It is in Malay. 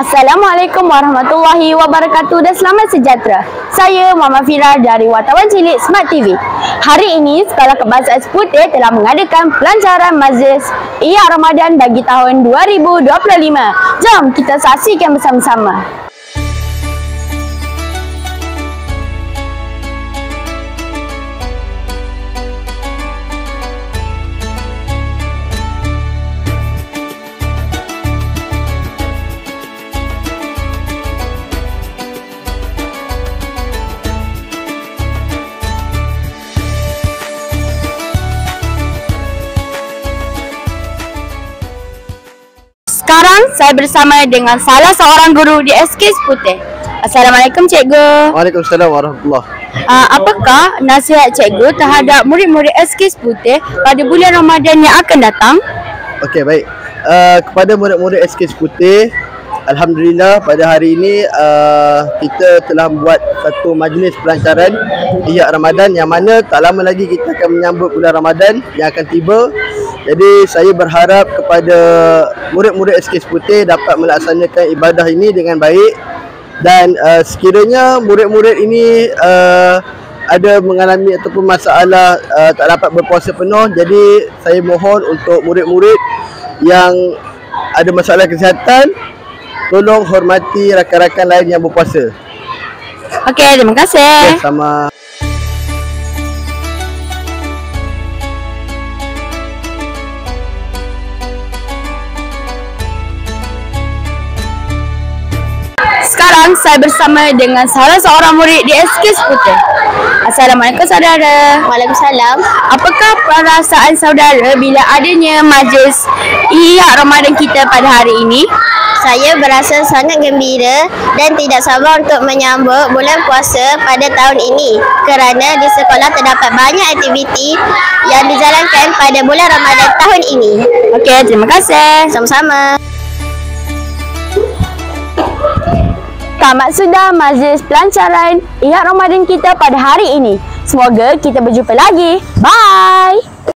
Assalamualaikum warahmatullahi wabarakatuh dan selamat sejahtera. Saya Mama Fira dari Wartawan Cilik Smart TV. Hari ini Sekolah Kebangsaan Seputeh telah mengadakan pelancaran Majlis Ihya Ramadan bagi tahun 2025. Jom kita saksikan bersama-sama. Sekarang saya bersama dengan salah seorang guru di SK Seputeh. Assalamualaikum Cikgu. Waalaikumsalam warahmatullahi. Apakah nasihat Cikgu terhadap murid-murid SK Seputeh pada bulan Ramadan yang akan datang? Okey, baik. Kepada murid-murid SK Seputeh, alhamdulillah pada hari ini kita telah buat satu majlis pelancaran Ihya Ramadan yang mana tak lama lagi kita akan menyambut bulan Ramadan yang akan tiba. Jadi saya berharap kepada murid-murid SK Seputeh dapat melaksanakan ibadah ini dengan baik, dan sekiranya murid-murid ini ada mengalami ataupun masalah tak dapat berpuasa penuh, jadi saya mohon untuk murid-murid yang ada masalah kesihatan, tolong hormati rakan-rakan lain yang berpuasa. Okey, terima kasih. Sama. Sekarang saya bersama dengan salah seorang murid di SK Seputeh. Assalamualaikum saudara. Waalaikumsalam. Apakah perasaan saudara bila adanya majlis Ihya Ramadan kita pada hari ini? Saya berasa sangat gembira dan tidak sabar untuk menyambut bulan puasa pada tahun ini kerana di sekolah terdapat banyak aktiviti yang dijalankan pada bulan Ramadan tahun ini. Okey, terima kasih. Sama-sama. Tamat sudah majlis pelancaran Ihya Ramadan kita pada hari ini. Semoga kita berjumpa lagi. Bye.